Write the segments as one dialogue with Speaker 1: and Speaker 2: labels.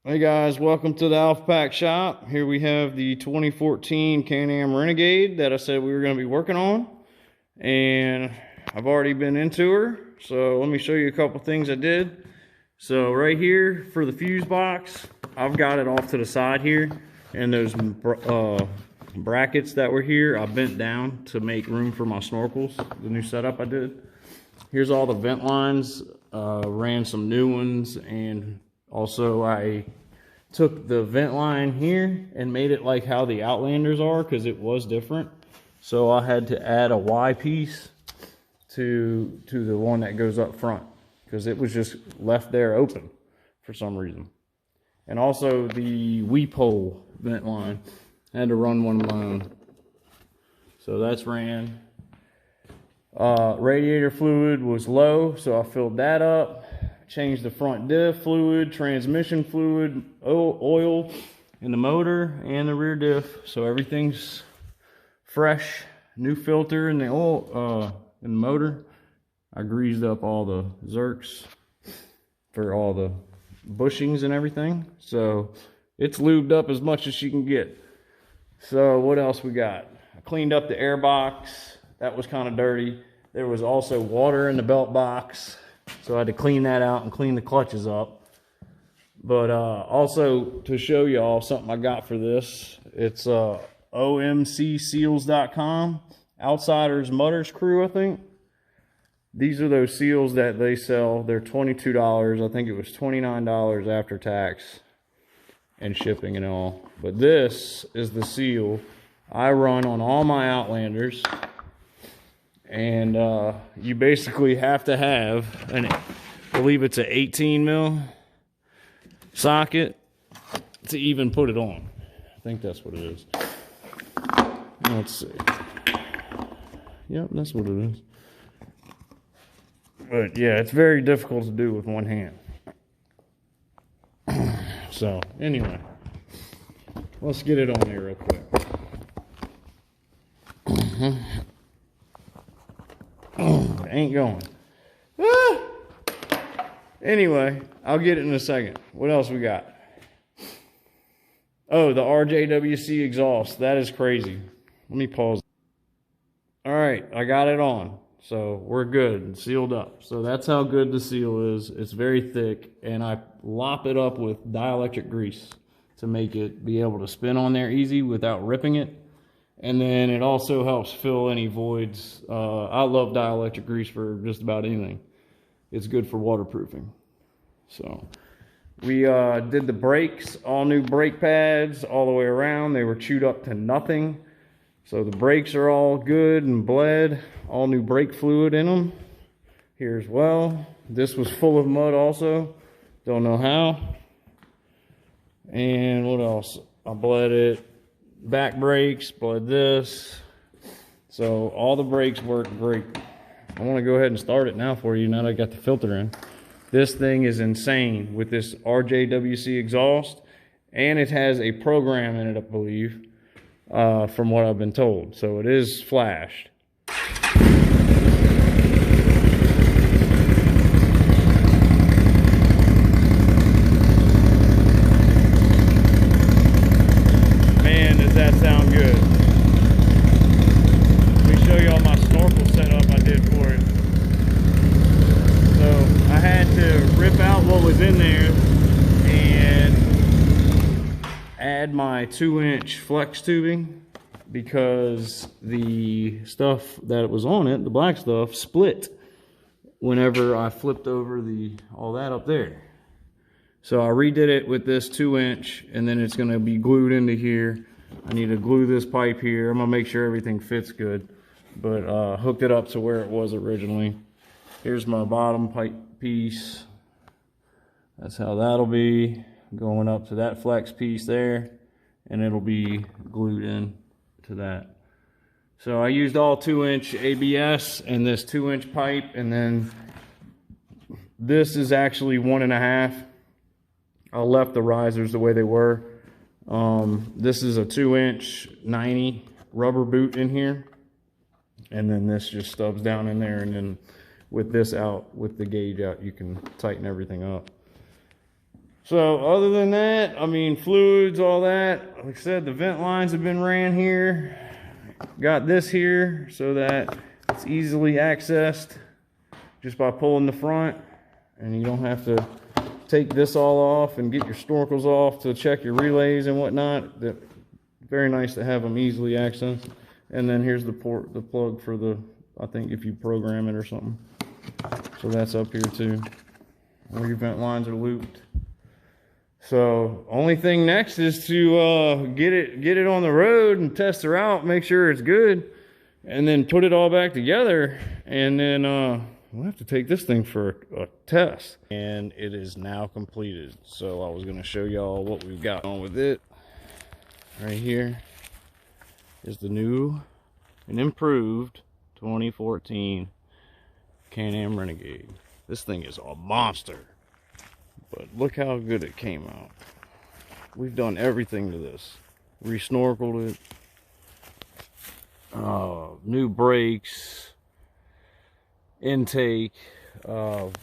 Speaker 1: Hey guys, welcome to the Alpha Pack shop. Here we have the 2014 Can-Am Renegade that I said we were going to be working on. And I've already been into her. So let me show you a couple things I did. So right here for the fuse box, I've got it off to the side here. And those brackets that were here, I bent down to make room for my snorkels, the new setup I did. Here's all the vent lines, ran some new ones, and also I took the vent line here and made it like how the Outlanders are because it was different. So I had to add a Y piece to the one that goes up front because it was just left there open for some reason. And also the weep hole vent line, I had to run one of my own. So that's ran. Radiator fluid was low, so I filled that up. Changed the front diff fluid, transmission fluid, oil in the motor and the rear diff, so everything's fresh. New filter in the oil in the motor. I greased up all the zerks for all the bushings and everything, so it's lubed up as much as you can get. So what else we got? I cleaned up the air box. That was kind of dirty. There was also water in the belt box, so I had to clean that out and clean the clutches up. But also to show y'all something I got for this, it's omcseals.com, Outsiders Mutters Crew, I think. These are those seals that they sell. They're $22. I think it was $29 after tax and shipping and all. But this is the seal I run on all my Outlanders. And you basically have to have I believe it's an 18 mil socket to even put it on. I think that's what it is. Let's see. Yep, that's what it is. But yeah, it's very difficult to do with one hand. So anyway, let's get it on here real quick. Oh, it ain't going. Ah! Anyway, I'll get it in a second. What else we got? Oh, the RJWC exhaust. That is crazy. Let me pause. All right, I got it on. So we're good, sealed up. So that's how good the seal is. It's very thick, and I lop it up with dielectric grease to make it be able to spin on there easy without ripping it. And then it also helps fill any voids. I love dielectric grease for just about anything. It's good for waterproofing. So we did the brakes, all new brake pads all the way around. They were chewed up to nothing. So the brakes are all good and bled. All new brake fluid in them here as well. This was full of mud also. Don't know how. And what else? I bled it. Back brakes, bled this. So all the brakes work great. I want to go ahead and start it now for you now that I got the filter in. This thing is insane with this RJWC exhaust, and it has a program in it, I believe, from what I've been told. So it is flashed. That sound good. Let me show you all my snorkel setup I did for it. So I had to rip out what was in there and add my 2-inch flex tubing because the stuff that was on it, the black stuff, split whenever I flipped over all that up there. So I redid it with this 2-inch, and then it's going to be glued into here. I need to glue this pipe here. I'm gonna make sure everything fits good, but hooked it up to where it was originally. Here's my bottom pipe piece. That's how that'll be going up to that flex piece there, and it'll be glued in to that. So I used all 2-inch ABS and this 2-inch pipe, and then this is actually 1.5. I left the risers the way they were. This is a 2-inch 90 rubber boot in here, and then this just stubs down in there, and then with this out, with the gauge out, you can tighten everything up. So other than that, I mean, fluids, all that, like I said, the vent lines have been ran here. Got this here so that it's easily accessed just by pulling the front, and you don't have to take this all off and get your snorkels off to check your relays and whatnot. That very nice to have them easily accessed. And then here's the plug for the, I think if you program it or something. So that's up here too. All your vent lines are looped. So only thing next is to get it on the road and test her out, make sure it's good, and then put it all back together, and then we'll have to take this thing for a test. And it is now completed. So I was going to show y'all what we've got on with it. Right here is the new and improved 2014 Can-Am Renegade. This thing is a monster. But look how good it came out. We've done everything to this. Re-snorkeled it. New brakes. Intake.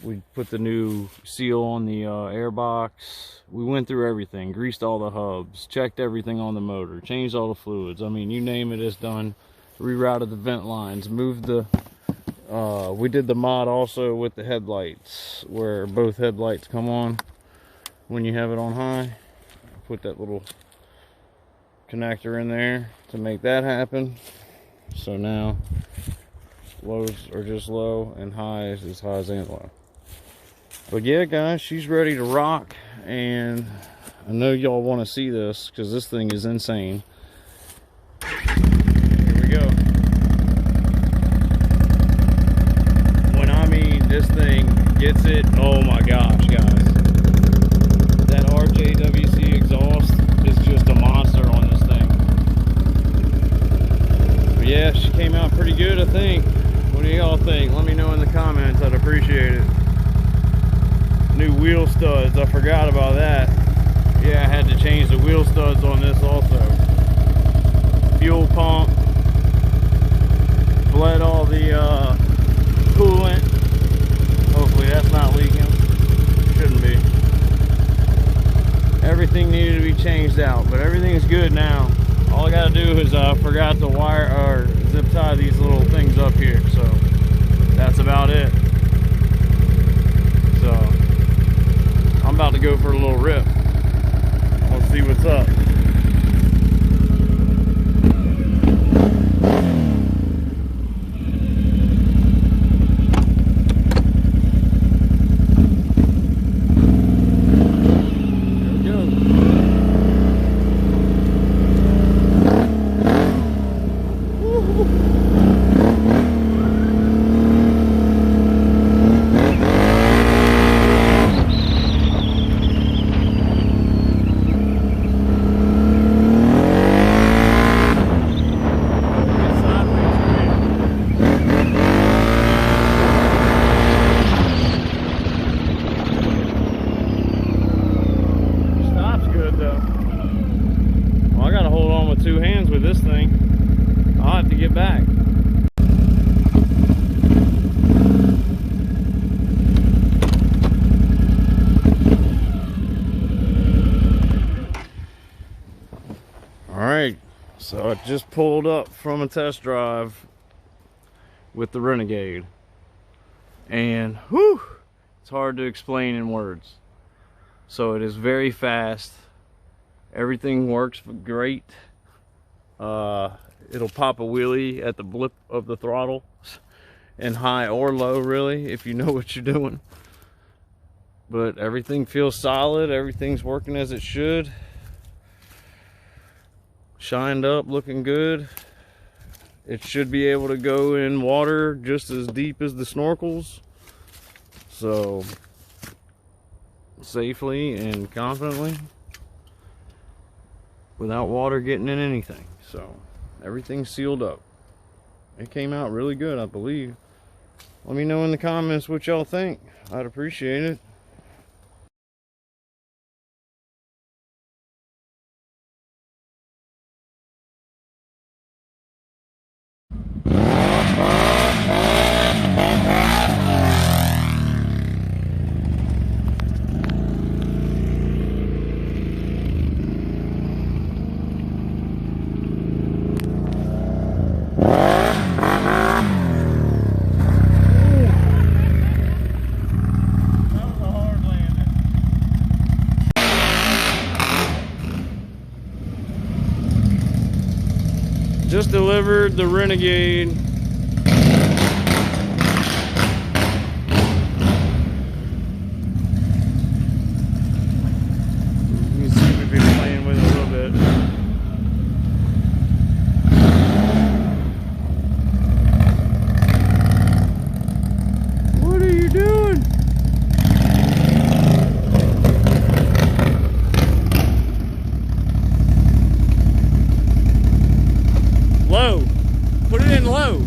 Speaker 1: We put the new seal on the air box. We went through everything. Greased all the hubs. Checked everything on the motor. Changed all the fluids. I mean, you name it, it's done. Rerouted the vent lines. Moved the... we did the mod also with the headlights, where both headlights come on when you have it on high. Put that little connector in there to make that happen. So now lows are just low and highs is highs and low. But yeah, guys, she's ready to rock, and I know y'all want to see this because this thing is insane. Here we go. This thing gets it. Oh my gosh, guys. That RJWC exhaust is just a monster on this thing. But yeah, she came out pretty good, I think. What do y'all think? Let me know in the comments. I'd appreciate it. New wheel studs. I forgot about that. Yeah, I had to change the wheel studs on this also. Fuel pump. Bled all the coolant. Hopefully that's not leaking. Shouldn't be. Everything needed to be changed out, but everything's good now. All I gotta do is forgot to wire or zip tie these little things up here, so that's about it. So I'm about to go for a little rip. Let's see what's up. Two hands with this thing. I'll have to get back. Alright, so I just pulled up from a test drive with the Renegade, and whew, it's hard to explain in words. So it is very fast. Everything works great. It'll pop a wheelie at the blip of the throttle, and high or low, really, if you know what you're doing. But everything feels solid. Everything's working as it should. Shined up, looking good. It should be able to go in water just as deep as the snorkels. So safely and confidently, without water getting in anything. So everything's sealed up. It came out really good, I believe. Let me know in the comments what y'all think. I'd appreciate it. delivered the Renegade. You can see we've been playing with it a little bit. What are you doing? Low. Put it in low.